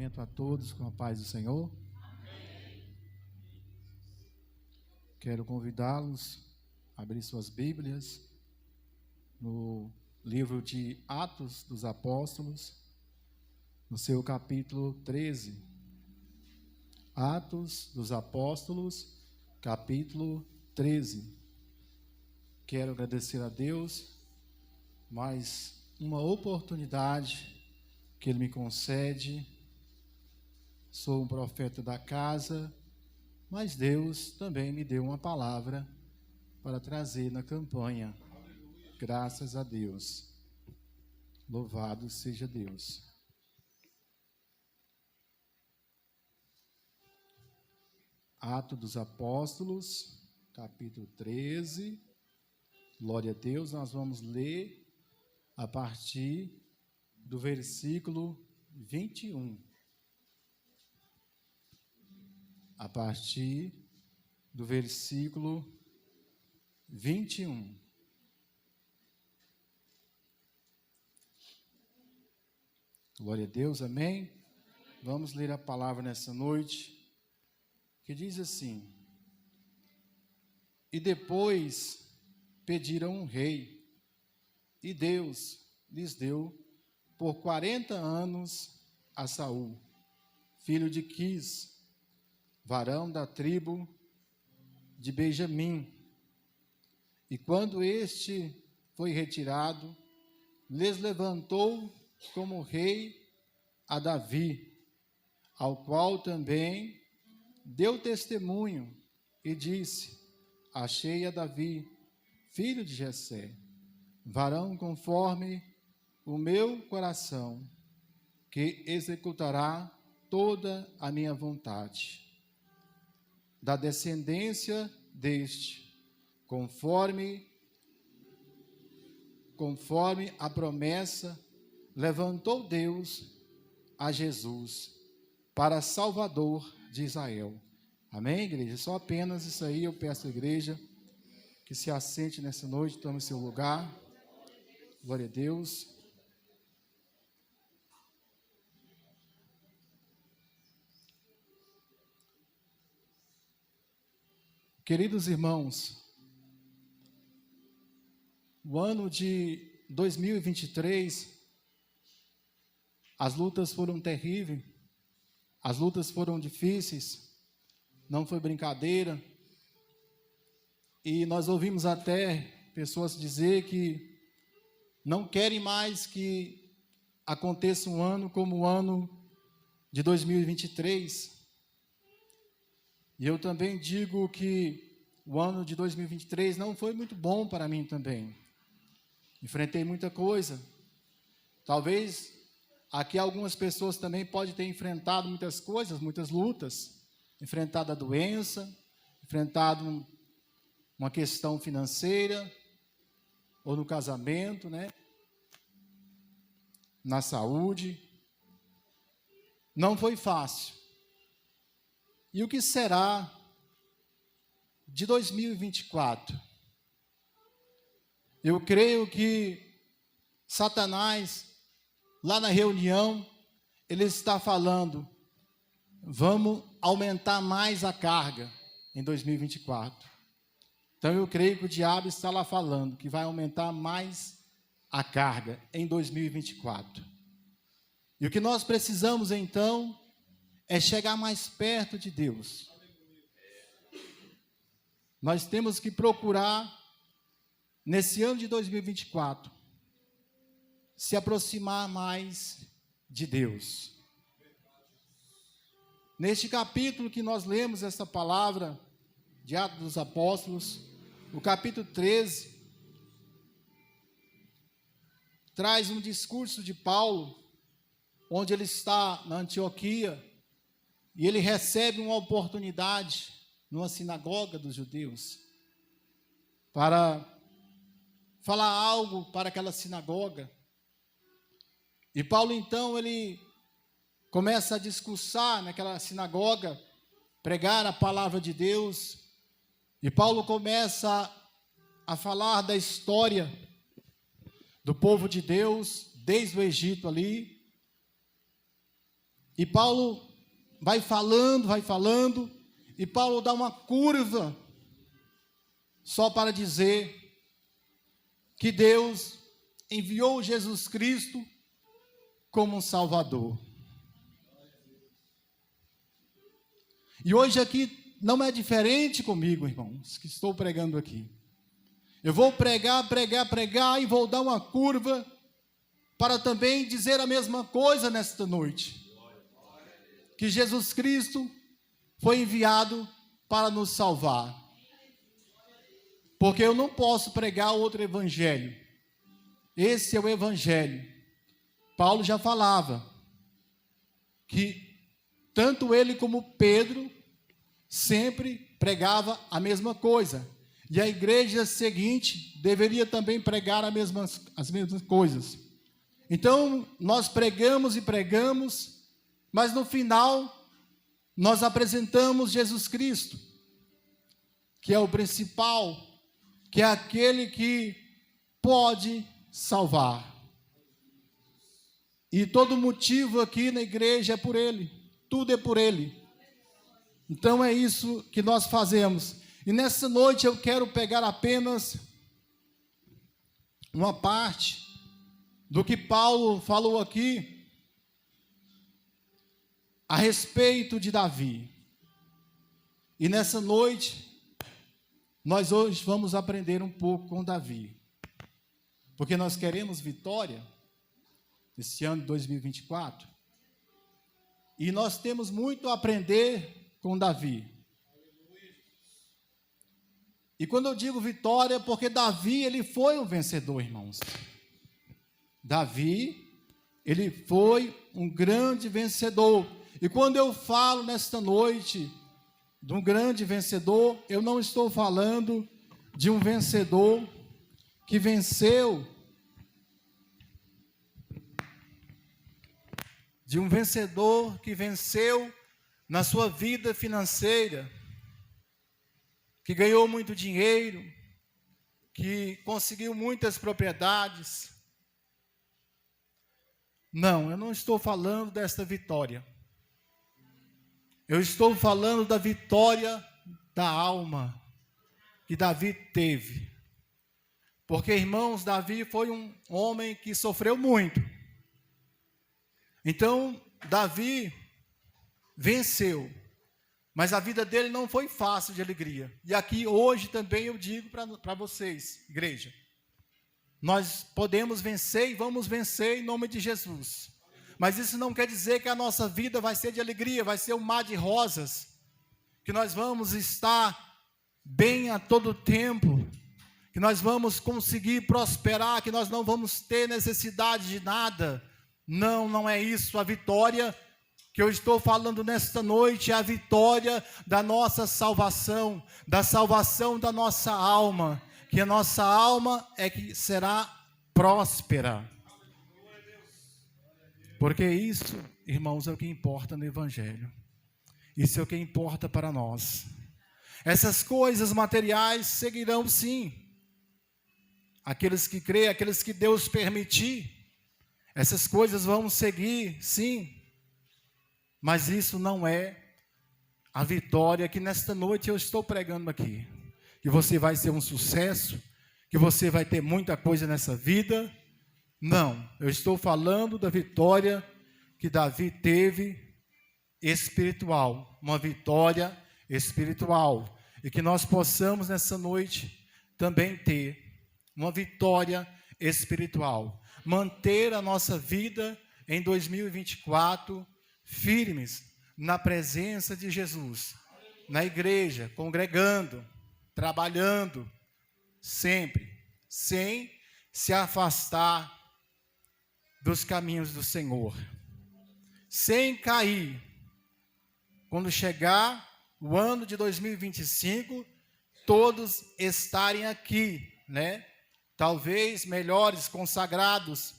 Cumprimento a todos com a paz do Senhor. Quero convidá-los a abrir suas Bíblias no livro de Atos dos Apóstolos, no seu capítulo 13. Atos dos Apóstolos, capítulo 13. Quero agradecer a Deus mais uma oportunidade que Ele me concede. Sou um profeta da casa, mas Deus também me deu uma palavra para trazer na campanha. Graças a Deus. Louvado seja Deus. Atos dos Apóstolos, capítulo 13. Glória a Deus. Nós vamos ler a partir do versículo 21. A partir do versículo 21. Glória a Deus, amém? Vamos ler a palavra nessa noite, que diz assim: E depois pediram um rei, e Deus lhes deu por 40 anos a Saul, filho de Quis, varão da tribo de Benjamim. E quando este foi retirado, lhes levantou como rei a Davi, ao qual também deu testemunho e disse: Achei a Davi, filho de Jessé, varão conforme o meu coração, que executará toda a minha vontade. Da descendência deste, conforme a promessa, levantou Deus a Jesus para Salvador de Israel. Amém, igreja? Só apenas isso aí eu peço à igreja que se assente nessa noite, tome seu lugar. Glória a Deus. Queridos irmãos, o ano de 2023, as lutas foram terríveis, as lutas foram difíceis, não foi brincadeira, e nós ouvimos até pessoas dizer que não querem mais que aconteça um ano como o ano de 2023. E eu também digo que o ano de 2023 não foi muito bom para mim também. Enfrentei muita coisa. Talvez aqui algumas pessoas também podem ter enfrentado muitas coisas, muitas lutas. Enfrentado a doença, enfrentado uma questão financeira, ou no casamento, né? Na saúde. Não foi fácil. E o que será de 2024? Eu creio que Satanás, lá na reunião, ele está falando: vamos aumentar mais a carga em 2024. Então eu creio que o diabo está lá falando que vai aumentar mais a carga em 2024. E o que nós precisamos então é chegar mais perto de Deus. Nós temos que procurar, nesse ano de 2024, se aproximar mais de Deus. Neste capítulo que nós lemos essa palavra de Atos dos Apóstolos, o capítulo 13, traz um discurso de Paulo, onde ele está na Antioquia, e ele recebe uma oportunidade numa sinagoga dos judeus para falar algo para aquela sinagoga. E Paulo então ele começa a discursar naquela sinagoga, pregar a palavra de Deus. E Paulo começa a falar da história do povo de Deus desde o Egito ali, E Paulo vai falando, e Paulo dá uma curva só para dizer que Deus enviou Jesus Cristo como um Salvador. E hoje aqui não é diferente comigo, irmãos, que estou pregando aqui. Eu vou pregar e vou dar uma curva para também dizer a mesma coisa nesta noite. Que Jesus Cristo foi enviado para nos salvar. Porque eu não posso pregar outro evangelho. Esse é o evangelho. Paulo já falava que tanto ele como Pedro sempre pregava a mesma coisa. E a igreja seguinte deveria também pregar as mesmas coisas. Então, nós pregamos e pregamos, mas no final, nós apresentamos Jesus Cristo, que é o principal, que é aquele que pode salvar. E todo motivo aqui na igreja é por Ele, tudo é por Ele. Então é isso que nós fazemos. E nessa noite eu quero pegar apenas uma parte do que Paulo falou aqui a respeito de Davi. E nessa noite, nós hoje vamos aprender um pouco com Davi. Porque nós queremos vitória nesse ano de 2024. E nós temos muito a aprender com Davi. E quando eu digo vitória, porque Davi, ele foi um vencedor, irmãos. Davi, ele foi um grande vencedor. E quando eu falo nesta noite de um grande vencedor, eu não estou falando de um vencedor que venceu, na sua vida financeira, que ganhou muito dinheiro, que conseguiu muitas propriedades. Não, eu não estou falando desta vitória. Eu estou falando da vitória da alma que Davi teve. Porque, irmãos, Davi foi um homem que sofreu muito. Então, Davi venceu. Mas a vida dele não foi fácil de alegria. E aqui hoje também eu digo para vocês, igreja. Nós podemos vencer e vamos vencer em nome de Jesus. Mas isso não quer dizer que a nossa vida vai ser de alegria, vai ser um mar de rosas. Que nós vamos estar bem a todo tempo. Que nós vamos conseguir prosperar, que nós não vamos ter necessidade de nada. Não, não é isso. A vitória que eu estou falando nesta noite é a vitória da nossa salvação, da salvação da nossa alma, que a nossa alma é que será próspera. Porque isso, irmãos, é o que importa no Evangelho. Isso é o que importa para nós. Essas coisas materiais seguirão sim. Aqueles que creem, aqueles que Deus permitir, essas coisas vão seguir sim. Mas isso não é a vitória que nesta noite eu estou pregando aqui. Que você vai ser um sucesso, que você vai ter muita coisa nessa vida. Não, eu estou falando da vitória que Davi teve espiritual. Uma vitória espiritual. E que nós possamos nessa noite também ter uma vitória espiritual. Manter a nossa vida em 2024 firmes na presença de Jesus, na igreja, congregando, trabalhando, sempre, sem se afastar dos caminhos do Senhor, sem cair. Quando chegar o ano de 2025, todos estarem aqui, né? Talvez melhores, consagrados,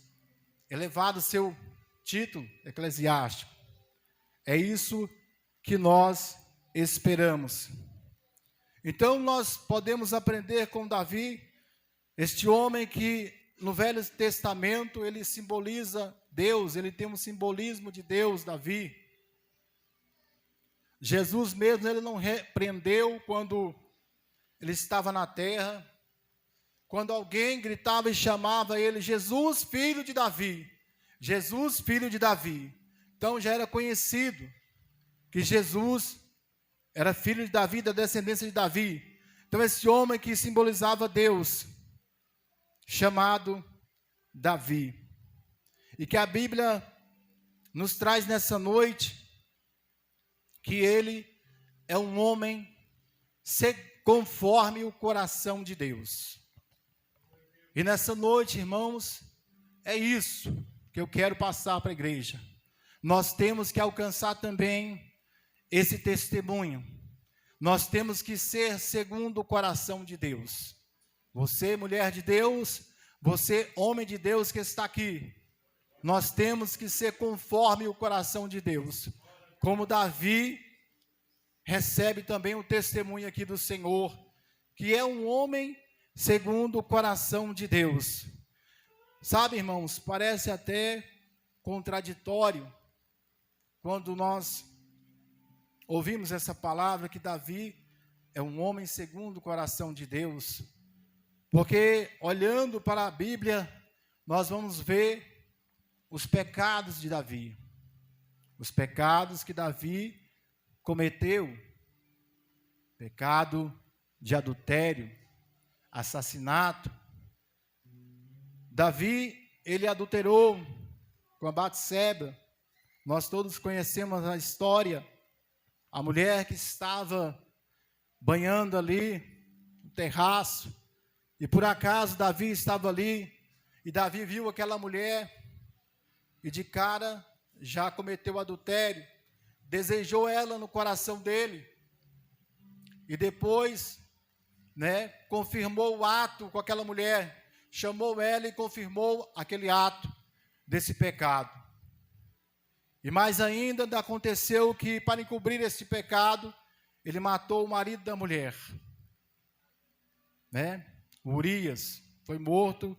elevado seu título eclesiástico. É isso que nós esperamos. Então nós podemos aprender com Davi, este homem que no Velho Testamento ele simboliza Deus, ele tem um simbolismo de Deus, Davi. Jesus mesmo, ele não repreendeu quando ele estava na terra, quando alguém gritava e chamava ele, Jesus, filho de Davi, Jesus, filho de Davi. Então já era conhecido que Jesus era filho de Davi, da descendência de Davi. Então esse homem que simbolizava Deus, chamado Davi. E que a Bíblia nos traz nessa noite, que ele é um homem conforme o coração de Deus. E nessa noite, irmãos, é isso que eu quero passar para a igreja. Nós temos que alcançar também esse testemunho. Nós temos que ser segundo o coração de Deus. Você, mulher de Deus, você, homem de Deus que está aqui, nós temos que ser conforme o coração de Deus. Como Davi recebe também o testemunho aqui do Senhor, que é um homem segundo o coração de Deus. Sabe, irmãos, parece até contraditório quando nós ouvimos essa palavra que Davi é um homem segundo o coração de Deus, porque olhando para a Bíblia, nós vamos ver os pecados de Davi, os pecados que Davi cometeu, pecado de adultério, assassinato. Davi, ele adulterou com a Batseba. Nós todos conhecemos a história. A mulher que estava banhando ali no terraço, e por acaso Davi estava ali, e Davi viu aquela mulher, e de cara já cometeu adultério, desejou ela no coração dele, e depois, confirmou o ato com aquela mulher, chamou ela e confirmou aquele ato desse pecado. E mais ainda aconteceu que, para encobrir esse pecado, ele matou o marido da mulher, Urias, foi morto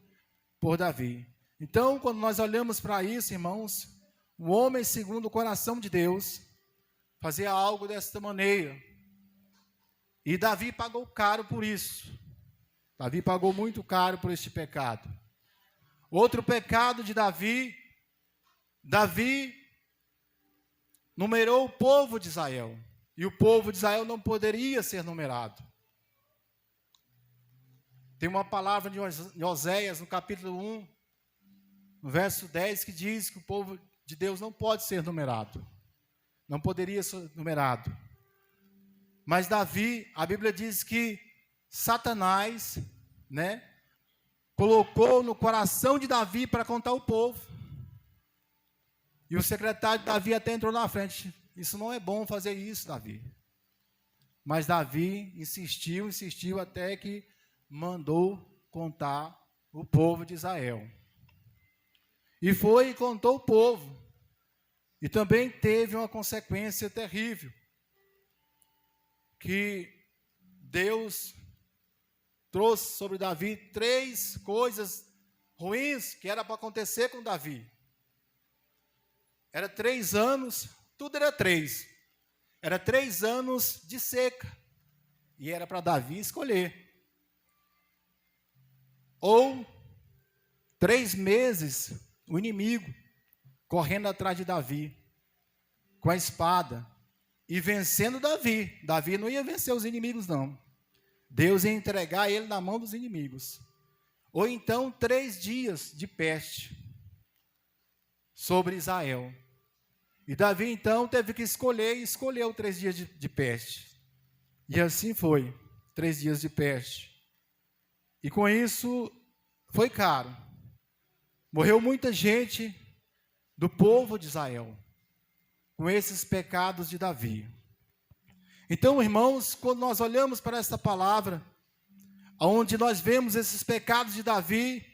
por Davi. Então, quando nós olhamos para isso, irmãos, o homem segundo o coração de Deus fazia algo desta maneira. E Davi pagou caro por isso. Davi pagou muito caro por este pecado. Outro pecado de Davi, Davi numerou o povo de Israel. E o povo de Israel não poderia ser numerado. Tem uma palavra de Oséias, no capítulo 1, no verso 10, que diz que o povo de Deus não pode ser numerado. Não poderia ser numerado. Mas Davi, a Bíblia diz que Satanás, colocou no coração de Davi para contar o povo. E o secretário de Davi até entrou na frente. Isso não é bom fazer isso, Davi. Mas Davi insistiu até que mandou contar o povo de Israel. E foi e contou o povo. E também teve uma consequência terrível. Que Deus trouxe sobre Davi 3 coisas ruins que era para acontecer com Davi. Era 3 anos, tudo era 3. Era 3 anos de seca. E era para Davi escolher. Ou 3 meses, o inimigo correndo atrás de Davi, com a espada, e vencendo Davi. Davi não ia vencer os inimigos, não. Deus ia entregar ele na mão dos inimigos. Ou então 3 dias de peste sobre Israel. E Davi então teve que escolher, e escolheu 3 dias de peste. E assim foi, 3 dias de peste. E com isso foi caro. Morreu muita gente do povo de Israel com esses pecados de Davi. Então, irmãos, quando nós olhamos para essa palavra, onde nós vemos esses pecados de Davi,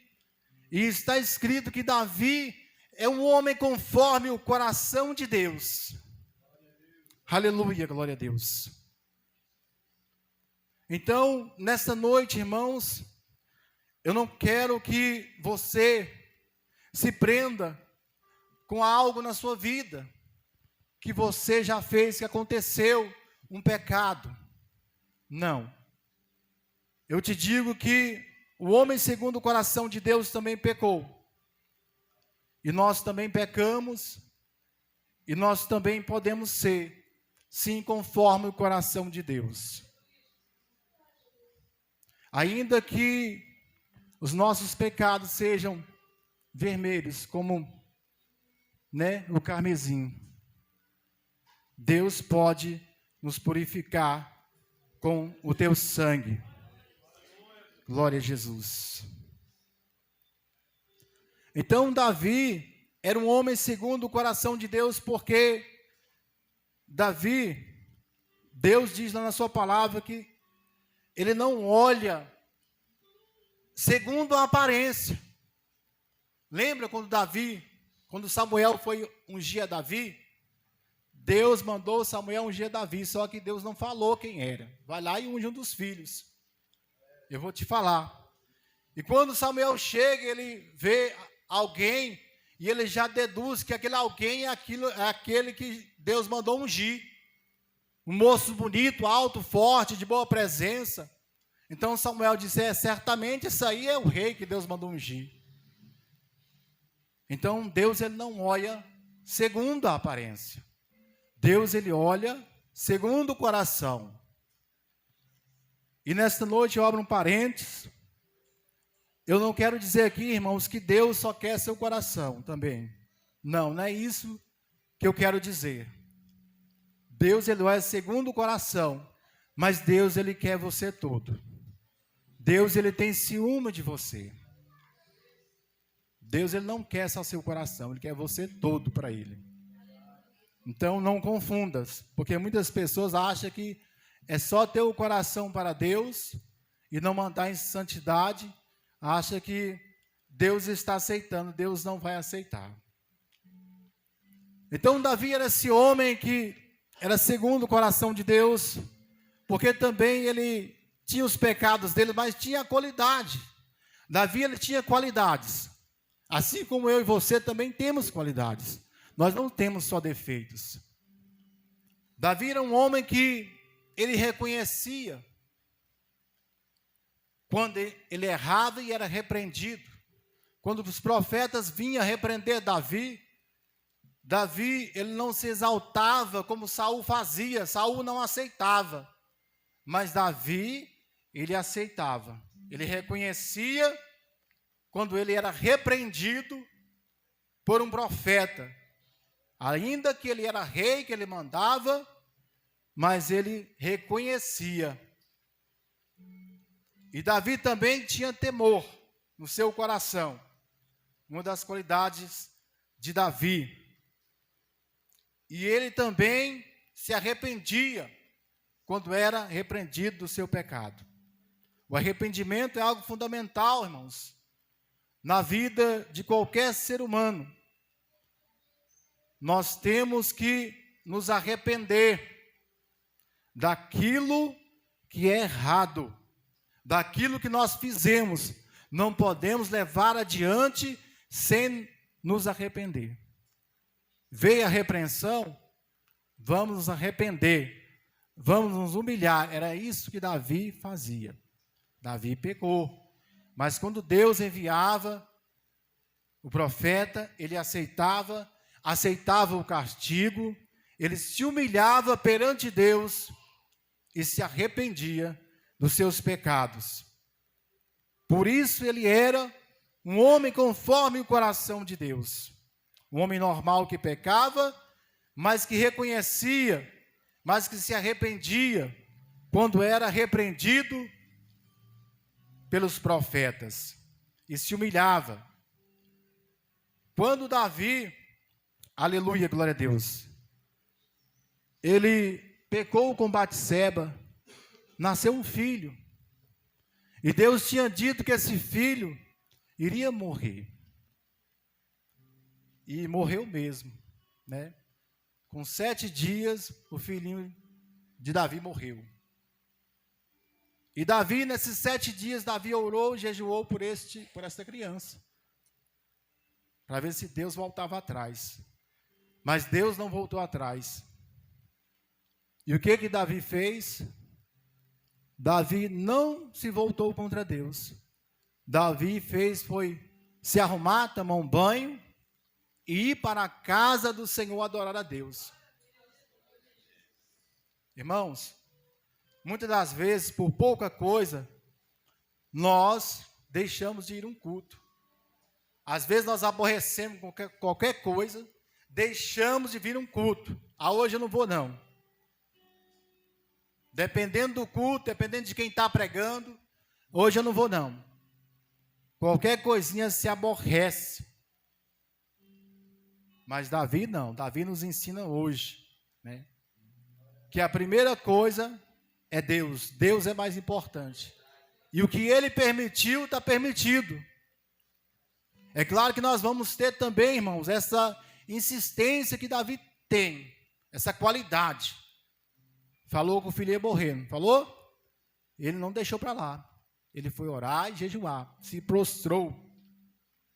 e está escrito que Davi é um homem conforme o coração de Deus. Aleluia, glória a Deus. Então, nesta noite, irmãos, eu não quero que você se prenda com algo na sua vida que você já fez, que aconteceu um pecado. Não. Eu te digo que o homem segundo o coração de Deus também pecou. E nós também pecamos, e nós também podemos ser, sim, conforme o coração de Deus. Ainda que os nossos pecados sejam vermelhos, como, o carmesim, Deus pode nos purificar com o teu sangue. Glória a Jesus. Então, Davi era um homem segundo o coração de Deus, porque Davi, Deus diz lá na sua palavra que ele não olha segundo a aparência. Lembra quando Samuel foi ungir Davi? Deus mandou Samuel ungir Davi, só que Deus não falou quem era. Vai lá e unge um dos filhos. Eu vou te falar. E quando Samuel chega, ele vê alguém e ele já deduz que aquele alguém é aquele que Deus mandou ungir. Um moço bonito, alto, forte, de boa presença. Então Samuel disse, certamente esse aí é o rei que Deus mandou ungir. Então Deus, ele não olha segundo a aparência. Deus, ele olha segundo o coração. E nesta noite eu abro um parênteses. Eu não quero dizer aqui, irmãos, que Deus só quer seu coração também. Não é isso que eu quero dizer. Deus, ele olha segundo o coração, mas Deus, ele quer você todo. Deus, ele tem ciúme de você. Deus, ele não quer só seu coração, ele quer você todo para ele. Então, não confundas, porque muitas pessoas acham que é só ter o coração para Deus e não andar em santidade, acha que Deus está aceitando, Deus não vai aceitar. Então, Davi era esse homem que era segundo o coração de Deus, porque também ele tinha os pecados dele, mas tinha qualidade. Davi, ele tinha qualidades. Assim como eu e você também temos qualidades. Nós não temos só defeitos. Davi era um homem que ele reconhecia quando ele errava e era repreendido. Quando os profetas vinham repreender Davi, ele não se exaltava como Saul fazia. Saul não aceitava. Mas Davi, ele aceitava. Ele reconhecia quando ele era repreendido por um profeta. Ainda que ele era rei, que ele mandava, mas ele reconhecia. E Davi também tinha temor no seu coração. Uma das qualidades de Davi. E ele também se arrependia quando era repreendido do seu pecado. O arrependimento é algo fundamental, irmãos, na vida de qualquer ser humano. Nós temos que nos arrepender daquilo que é errado, daquilo que nós fizemos. Não podemos levar adiante sem nos arrepender. Veio a repreensão, vamos nos arrepender, vamos nos humilhar. Era isso que Davi fazia. Davi pecou, mas quando Deus enviava o profeta, ele aceitava o castigo, ele se humilhava perante Deus e se arrependia dos seus pecados. Por isso ele era um homem conforme o coração de Deus. Um homem normal que pecava, mas que reconhecia, mas que se arrependia quando era repreendido pelos profetas e se humilhava. Quando Davi, aleluia, glória a Deus, ele pecou com Batseba, nasceu um filho. E Deus tinha dito que esse filho iria morrer. E morreu mesmo, né? Com 7 dias, o filhinho de Davi morreu. E Davi, nesses 7 dias, Davi orou e jejuou por esta criança, para ver se Deus voltava atrás. Mas Deus não voltou atrás. E o que Davi fez? Davi não se voltou contra Deus. Davi foi se arrumar, tomar um banho e ir para a casa do Senhor adorar a Deus. Irmãos, muitas das vezes, por pouca coisa, nós deixamos de ir a um culto. Às vezes nós aborrecemos qualquer coisa, deixamos de vir a um culto. Hoje eu não vou não. Dependendo do culto, dependendo de quem está pregando, hoje eu não vou não. Qualquer coisinha se aborrece. Mas Davi não, Davi nos ensina hoje, né? Que a primeira coisa é Deus. Deus é mais importante. E o que Ele permitiu, está permitido. É claro que nós vamos ter também, irmãos, essa insistência que Davi tem, essa qualidade. Falou que o filho ia morrer, não falou? Ele não deixou para lá. Ele foi orar e jejuar, se prostrou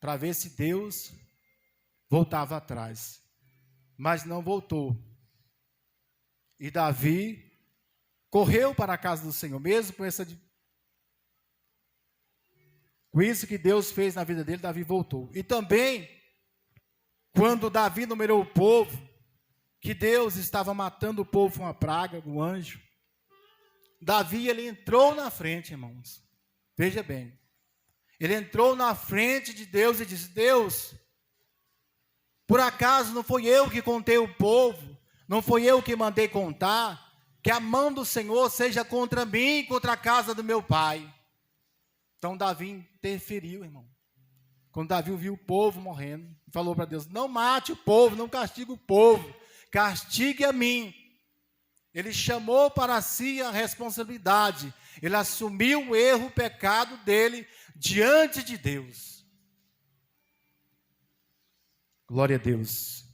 para ver se Deus voltava atrás. Mas não voltou. E Davi correu para a casa do Senhor, mesmo com isso que Deus fez na vida dele, Davi voltou. E também, quando Davi numerou o povo, que Deus estava matando o povo com uma praga, um anjo, Davi, ele entrou na frente, irmãos. Veja bem. Ele entrou na frente de Deus e disse: Deus, por acaso não foi eu que contei o povo? Não foi eu que mandei contar? Que a mão do Senhor seja contra mim e contra a casa do meu pai. Então Davi interferiu, irmão. Quando Davi viu o povo morrendo, falou para Deus: não mate o povo, não castigue o povo, castigue a mim. Ele chamou para si a responsabilidade. Ele assumiu o erro, o pecado dele diante de Deus. Glória a Deus.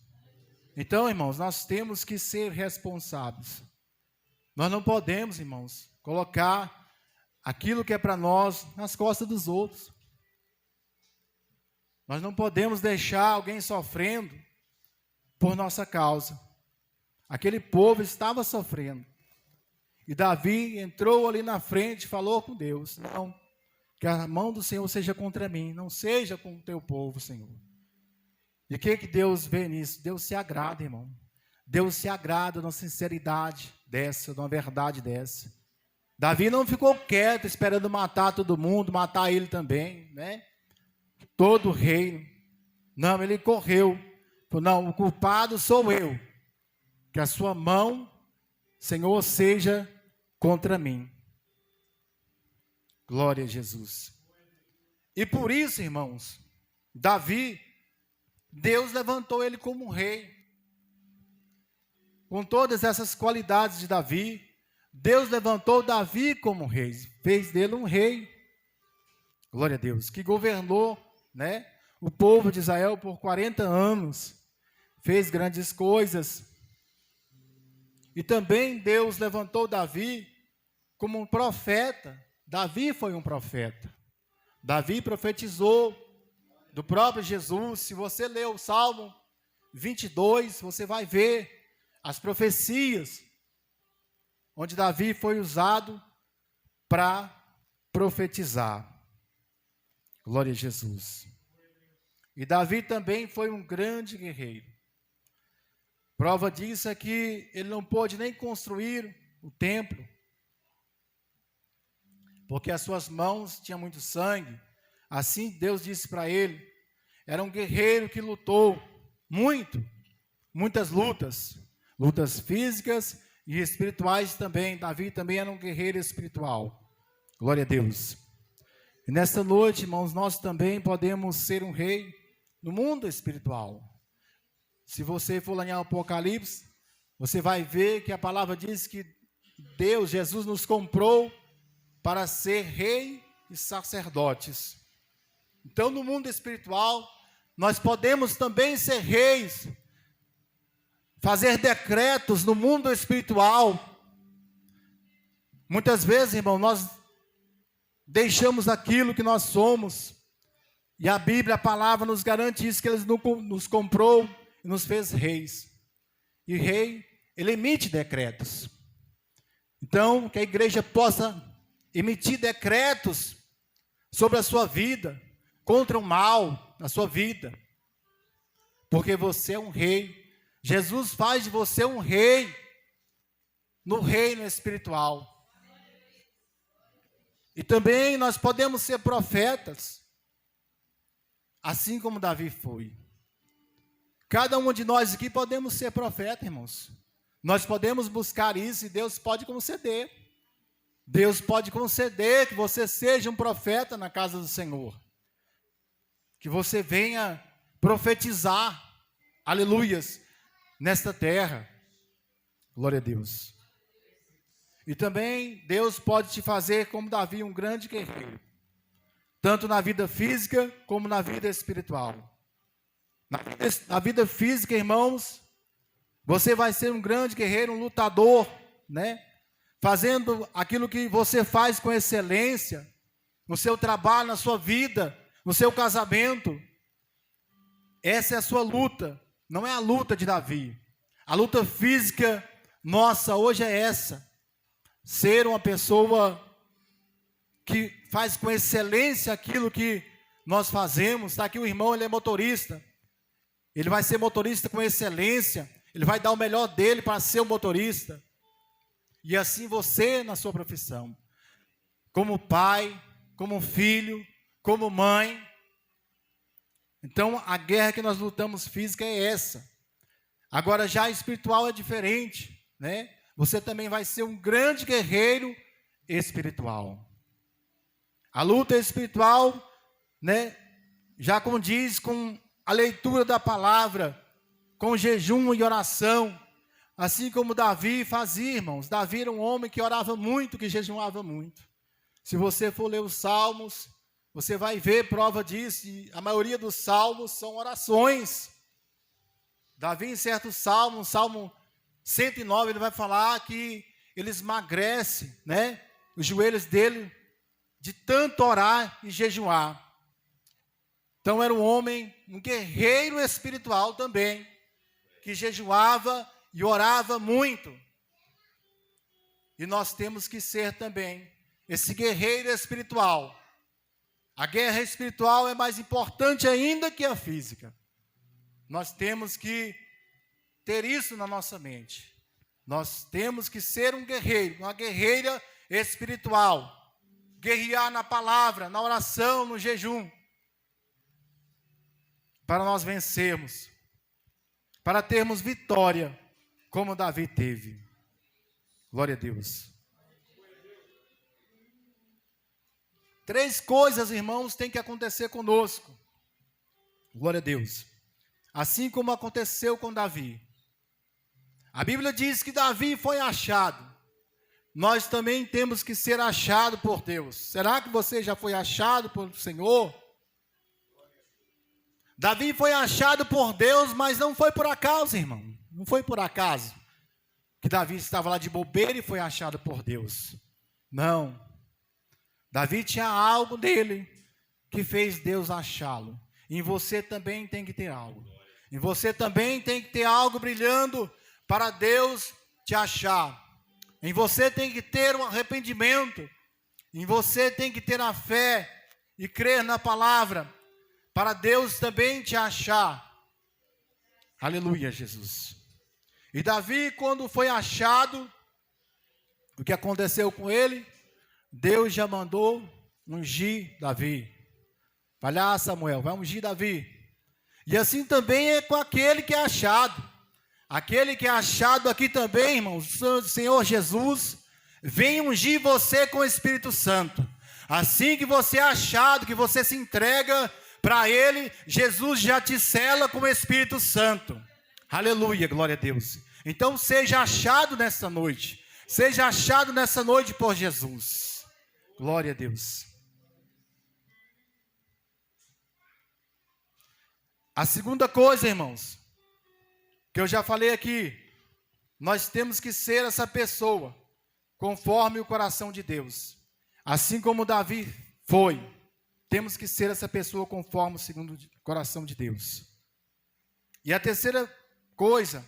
Então, irmãos, nós temos que ser responsáveis. Nós não podemos, irmãos, colocar aquilo que é para nós nas costas dos outros. Nós não podemos deixar alguém sofrendo por nossa causa. Aquele povo estava sofrendo. E Davi entrou ali na frente e falou com Deus: não, que a mão do Senhor seja contra mim, não seja com o teu povo, Senhor. E o que Deus vê nisso? Deus se agrada, irmão. Deus se agrada de uma sinceridade dessa, de uma verdade dessa. Davi não ficou quieto esperando matar todo mundo, matar ele também, né? Todo o reino. Não, ele correu. Falou: não, o culpado sou eu. Que a sua mão, Senhor, seja contra mim. Glória a Jesus. E por isso, irmãos, Davi, Deus levantou ele como um rei. Com todas essas qualidades de Davi, Deus levantou Davi como rei, fez dele um rei. Glória a Deus, que governou, né, o povo de Israel por 40 anos, fez grandes coisas. E também Deus levantou Davi como um profeta. Davi foi um profeta. Davi profetizou do próprio Jesus. Se você ler o Salmo 22, você vai ver as profecias onde Davi foi usado para profetizar. Glória a Jesus. E Davi também foi um grande guerreiro. Prova disso é que ele não pôde nem construir o templo, porque as suas mãos tinham muito sangue. Assim Deus disse para ele: era um guerreiro que lutou muitas lutas físicas e espirituais também. Davi também era um guerreiro espiritual. Glória a Deus. E nesta noite, irmãos, nós também podemos ser um rei no mundo espiritual. Se você for lá em Apocalipse, você vai ver que a palavra diz que Deus, Jesus, nos comprou para ser rei e sacerdotes. Então, no mundo espiritual, nós podemos também ser reis, fazer decretos no mundo espiritual. Muitas vezes, irmão, nós deixamos aquilo que nós somos, e a Bíblia, a palavra nos garante isso, que Ele nos comprou e nos fez reis. E o rei, ele emite decretos. Então, que a igreja possa emitir decretos sobre a sua vida, contra o mal na sua vida. Porque você é um rei. Jesus faz de você um rei no reino espiritual. E também nós podemos ser profetas, assim como Davi foi. Cada um de nós aqui podemos ser profeta, irmãos. Nós podemos buscar isso e Deus pode conceder. Deus pode conceder que você seja um profeta na casa do Senhor. Que você venha profetizar, aleluias, nesta terra. Glória a Deus. E também Deus pode te fazer como Davi, um grande guerreiro. Tanto na vida física como na vida espiritual. Na vida física, irmãos, você vai ser um grande guerreiro, um lutador, né? Fazendo aquilo que você faz com excelência, no seu trabalho, na sua vida, no seu casamento. Essa é a sua luta, não é a luta de Davi. A luta física nossa hoje é essa. Ser uma pessoa que faz com excelência aquilo que nós fazemos. Está aqui o irmão, ele é motorista. Ele vai ser motorista com excelência. Ele vai dar o melhor dele para ser um motorista. E assim você na sua profissão. Como pai, como filho, como mãe. Então a guerra que nós lutamos física é essa. Agora já a espiritual é diferente, né? Você também vai ser um grande guerreiro espiritual. A luta espiritual, né, já condiz com a leitura da palavra, com jejum e oração, assim como Davi fazia, irmãos. Davi era um homem que orava muito, que jejuava muito. Se você for ler os salmos, você vai ver prova disso, e a maioria dos salmos são orações. Davi, em certo salmo, Salmo 109, ele vai falar que ele esmagrece, né, os joelhos dele de tanto orar e jejuar. Então era um homem, um guerreiro espiritual também, que jejuava e orava muito. E nós temos que ser também esse guerreiro espiritual. A guerra espiritual é mais importante ainda que a física. Nós temos que ter isso na nossa mente. Nós temos que ser um guerreiro, uma guerreira espiritual. Guerrear na palavra, na oração, no jejum. Para nós vencermos. Para termos vitória, como Davi teve. Glória a Deus. 3 coisas, irmãos, têm que acontecer conosco. Glória a Deus. Assim como aconteceu com Davi. A Bíblia diz que Davi foi achado. Nós também temos que ser achados por Deus. Será que você já foi achado pelo Senhor? Davi foi achado por Deus, mas não foi por acaso, irmão. Não foi por acaso que Davi estava lá de bobeira e foi achado por Deus. Não. Davi tinha algo dele que fez Deus achá-lo. Em você também tem que ter algo. Em você também tem que ter algo brilhando para Deus te achar. Em você tem que ter um arrependimento. Em você tem que ter a fé e crer na palavra para Deus também te achar. Aleluia, Jesus. E Davi, quando foi achado, o que aconteceu com ele? Deus já mandou ungir Davi. Vai lá, Samuel, vai ungir Davi. E assim também é com aquele que é achado. Aquele que é achado aqui também, irmãos, o Senhor Jesus, vem ungir você com o Espírito Santo. Assim que você é achado, que você se entrega para Ele, Jesus já te sela com o Espírito Santo. Aleluia, glória a Deus. Então seja achado nessa noite. Seja achado nessa noite por Jesus. Glória a Deus. A segunda coisa, irmãos, que eu já falei aqui, nós temos que ser essa pessoa, conforme o coração de Deus. Assim como Davi foi, temos que ser essa pessoa conforme o segundo coração de Deus. E a terceira coisa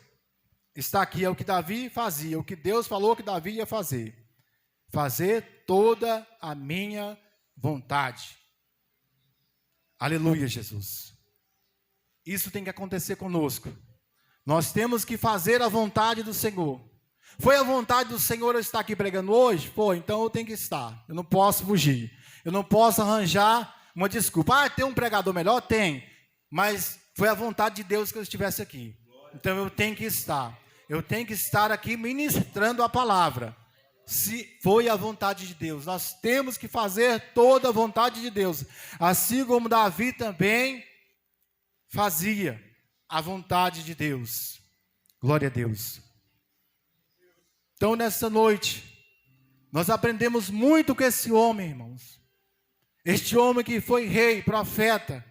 está aqui, é o que Davi fazia, o que Deus falou que Davi ia fazer. Fazer toda a minha vontade. Aleluia, Jesus. Isso tem que acontecer conosco. Nós temos que fazer a vontade do Senhor. Foi a vontade do Senhor eu estar aqui pregando hoje? Foi, então eu tenho que estar. Eu não posso fugir. Eu não posso arranjar uma desculpa. Ah, tem um pregador melhor? Tem. Mas foi a vontade de Deus que eu estivesse aqui. Então eu tenho que estar. Eu tenho que estar aqui ministrando a palavra. Se foi a vontade de Deus, nós temos que fazer toda a vontade de Deus. Assim como Davi também fazia a vontade de Deus. Glória a Deus. Então, nessa noite, nós aprendemos muito com esse homem, irmãos. Este homem que foi rei, profeta,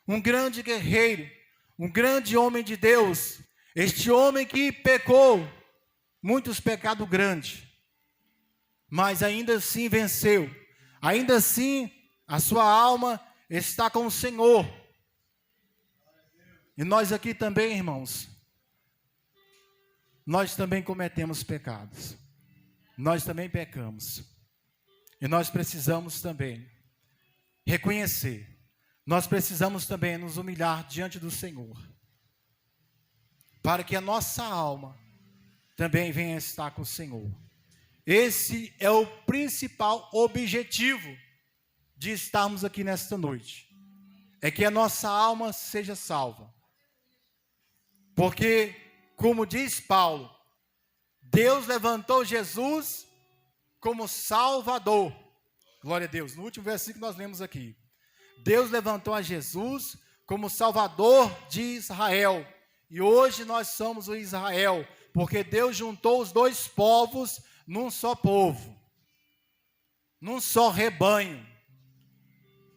um grande guerreiro, um grande homem de Deus. Este homem que pecou, muitos pecados grandes, mas ainda assim venceu. Ainda assim, a sua alma está com o Senhor. E nós aqui também, irmãos, nós também cometemos pecados. Nós também pecamos. E nós precisamos também reconhecer. Nós precisamos também nos humilhar diante do Senhor, para que a nossa alma também venha estar com o Senhor. Esse é o principal objetivo de estarmos aqui nesta noite. É que a nossa alma seja salva. Porque, como diz Paulo, Deus levantou Jesus como Salvador. Glória a Deus. No último versículo nós lemos aqui. Deus levantou a Jesus como Salvador de Israel. E hoje nós somos o Israel, porque Deus juntou os dois povos num só povo, num só rebanho.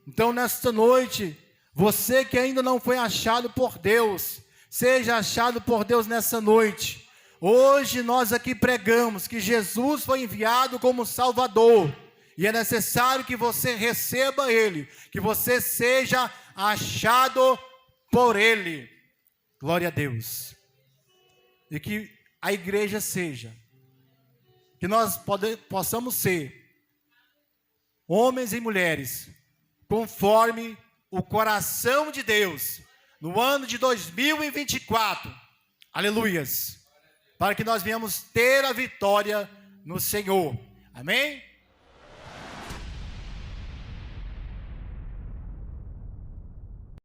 Então, nesta noite, você que ainda não foi achado por Deus, seja achado por Deus nessa noite. Hoje nós aqui pregamos que Jesus foi enviado como Salvador, e é necessário que você receba Ele, que você seja achado por Ele. Glória a Deus. E que a igreja seja, que nós possamos ser homens e mulheres conforme o coração de Deus no ano de 2024. Aleluias. Para que nós venhamos ter a vitória no Senhor. Amém?